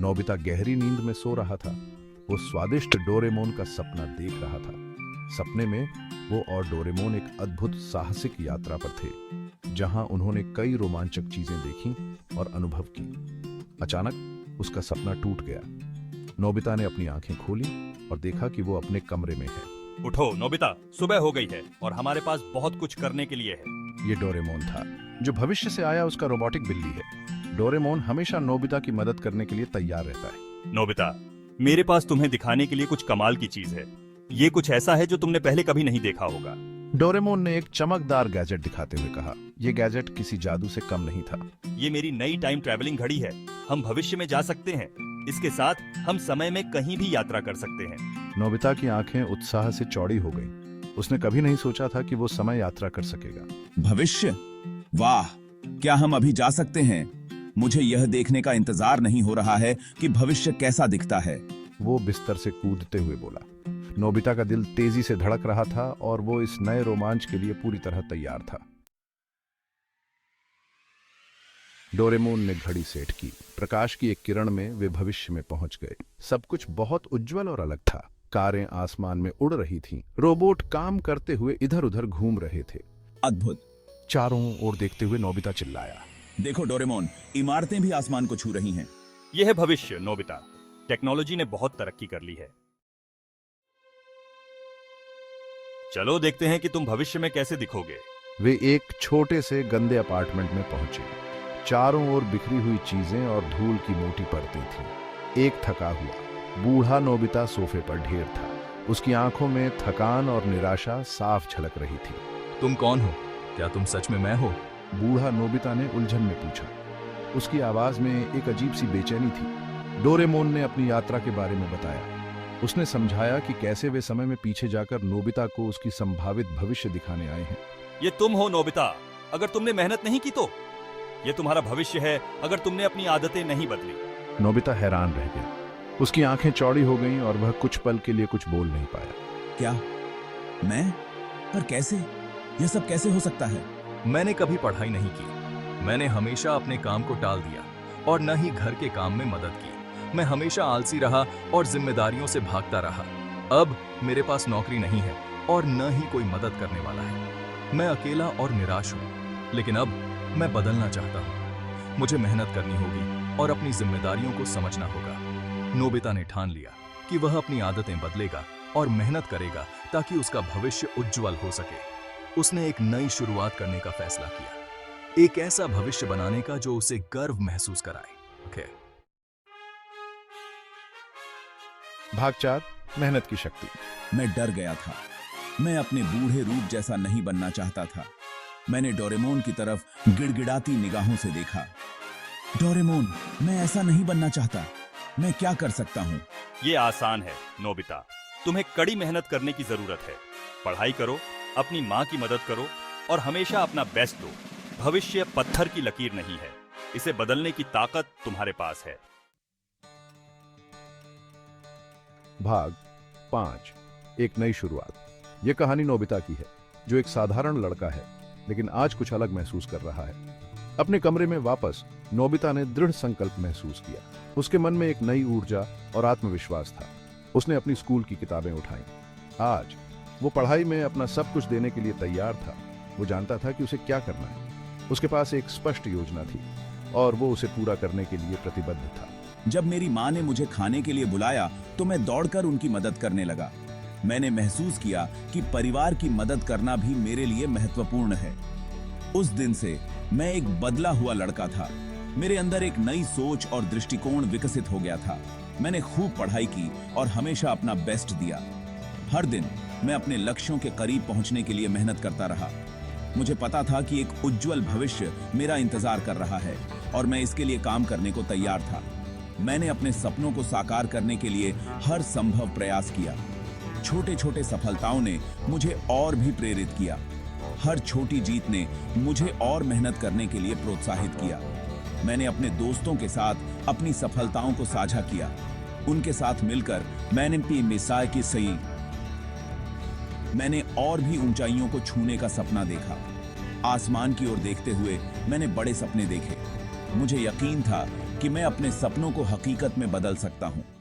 Nobita गहरी नींद में सो रहा था। वो स्वादिष्ट डोरेमोन का सपना देख रहा था। सपने में वो और डोरेमोन एक अद्भुत साहसिक यात्रा पर थे, जहां उन्होंने कई रोमांचक चीजें देखीं और अनुभव की। अचानक उसका सपना टूट गया। नोबिता ने अपनी आंखें खोली और देखा कि वो अपने कमरे में है। उठो नोबिता, सुबह हो गई है और हमारे पास बहुत कुछ करने के लिए है। ये डोरेमोन था, जो भविष्य से आया उसका रोबोटिक बिल्ली है। डोरेमोन हमेशा नोबिता की मदद करने के लिए तैयार रहता है। नोबिता, मेरे पास तुम्हें दिखाने के लिए कुछ कमाल की चीज है। ये कुछ ऐसा है जो तुमने पहले कभी नहीं देखा होगा। डोरेमोन ने एक चमकदार गैजेट दिखाते हुए कहा। यह गैजेट किसी जादू से कम नहीं था। ये मेरी नई टाइम ट्रैवलिंग घड़ी है। हम भविष्य में जा सकते हैं। इसके साथ हम समय में कहीं भी यात्रा कर सकते हैं। नोबिता की आंखें उत्साह से चौड़ी हो गईं। उसने कभी नहीं सोचा था कि वो समय यात्रा कर सकेगा। भविष्य? वाह, क्या हम अभी जा सकते हैं? मुझे यह देखने का इंतजार नहीं हो रहा है कि भविष्य कैसा दिखता है। वो बिस्तर से कूदते हुए बोला। नोबिता का दिल तेजी से धड़क रहा था और वो इस नए रोमांच के लिए पूरी तरह तैयार था। डोरेमोन ने घड़ी सेट की। प्रकाश की एक किरण में वे भविष्य में पहुंच गए। सब कुछ बहुत उज्जवल और अलग था। कारें आसमान में उड़ रही थीं। रोबोट काम करते हुए इधर उधर घूम रहे थे। अद्भुत! चारों ओर देखते हुए नोबिता चिल्लाया। देखो डोरेमोन, इमारतें भी आसमान को छू रही हैं। यह है भविष्य नोबिता। टेक्नोलॉजी ने बहुत तरक्की कर ली है। चलो देखते हैं कि तुम भविष्य में कैसे दिखोगे। वे एक छोटे से गंदे अपार्टमेंट में पहुंचे। चारों ओर बिखरी हुई चीजें और धूल की मोटी परतें थीं। एक थका हुआ बूढ़ा नोबिता सोफे पर ढेर था। उसकी आंखों में थकान और निराशा साफ झलक रही थी। तुम कौन हो? क्या तुम सच में मैं हो? बूढ़ा नोबिता ने उलझन में पूछा। उसकी आवाज में एक अजीब सी बेचैनी थी। डोरेमोन ने अपनी यात्रा के बारे में बताया। उसने समझाया कि कैसे वे समय में पीछे जाकर नोबिता को उसकी संभावित भविष्य दिखाने आए हैं। ये तुम हो नोबिता, अगर तुमने मेहनत नहीं की तो। ये तुम्हारा भविष्य है अगर तुमने अपनी आदतें नहीं बदली। नोबिता हैरान रह गया। उसकी आंखें चौड़ी हो गईं और वह कुछ पल के लिए कुछ बोल नहीं पाया। क्या मैं? पर कैसे? यह सब कैसे हो सकता है? मैंने कभी पढ़ाई नहीं की। मैंने हमेशा अपने काम को टाल दिया और न ही घर के काम में मदद की। मैं हमेशा आलसी रहा और जिम्मेदारियों से भागता रहा। अब मेरे पास नौकरी नहीं है और न ही कोई मदद करने वाला है। मैं अकेला और निराश हूँ। लेकिन अब मैं बदलना चाहता हूँ। मुझे मेहनत करनी होगी और अपनी जिम्मेदारियों को समझना होगा। नोबिता ने ठान लिया कि वह अपनी आदतें बदलेगा और मेहनत करेगा ताकि उसका भविष्य उज्जवल हो सके। उसने एक नई शुरुआत करने का फैसला किया, एक ऐसा भविष्य बनाने का जो उसे गर्व महसूस कराए। भाग 4, मेहनत की शक्ति। मैं डर गया था। मैं अपने बूढ़े रूप जैसा नहीं बनना चाहता था। मैंने डोरेमोन की तरफ गिड़गिड़ाती निगाहों से देखा। डोरेमोन, मैं ऐसा नहीं बनना चाहता। मैं क्या कर सकता हूँ? ये आसान है नोबिता। तुम्हें कड़ी मेहनत करने की जरूरत है। पढ़ाई करो, अपनी माँ की मदद करो और हमेशा अपना बेस्ट दो। भविष्य पत्थर की लकीर नहीं है, इसे बदलने की ताकत तुम्हारे पास है। भाग 5, एक नई शुरुआत। यह कहानी नोबिता की है, जो एक साधारण लड़का है लेकिन आज कुछ अलग महसूस कर रहा है। अपने कमरे में वापस नोबिता ने दृढ़ संकल्प महसूस किया। उसके मन में एक नई ऊर्जा और आत्मविश्वास था। उसने अपनी स्कूल की किताबें उठाईं। आज वो पढ़ाई में अपना सब कुछ देने के लिए तैयार था। वो जानता था कि उसे क्या करना है। उसके पास एक स्पष्ट योजना थी और वो उसे पूरा करने के लिए प्रतिबद्ध था। जब मेरी माँ ने मुझे खाने के लिए बुलाया तो मैं दौड़कर उनकी मदद करने लगा। मैंने महसूस किया कि परिवार की मदद करना भी मेरे लिए महत्वपूर्ण है। उस दिन से मैं एक बदला हुआ लड़का था। मेरे अंदर एक नई सोच और दृष्टिकोण विकसित हो गया था। मैंने खूब पढ़ाई की और हमेशा अपना बेस्ट दिया। हर दिन मैं अपने लक्ष्यों के करीब पहुंचने के लिए मेहनत करता रहा। मुझे पता था कि एक उज्जवल भविष्य मेरा इंतजार कर रहा है और मैं इसके लिए काम करने को तैयार था। मैंने अपने सपनों को साकार करने के लिए हर संभव प्रयास किया। छोटे छोटे सफलताओं ने मुझे और भी प्रेरित किया। हर छोटी जीत ने मुझे और मेहनत करने के लिए प्रोत्साहित किया। मैंने अपने दोस्तों के साथ अपनी सफलताओं को साझा किया। उनके साथ मिलकर मैंने और भी ऊंचाइयों को छूने का सपना देखा। आसमान की ओर देखते हुए मैंने बड़े सपने देखे। मुझे यकीन था कि मैं अपने सपनों को हकीकत में बदल सकता हूं।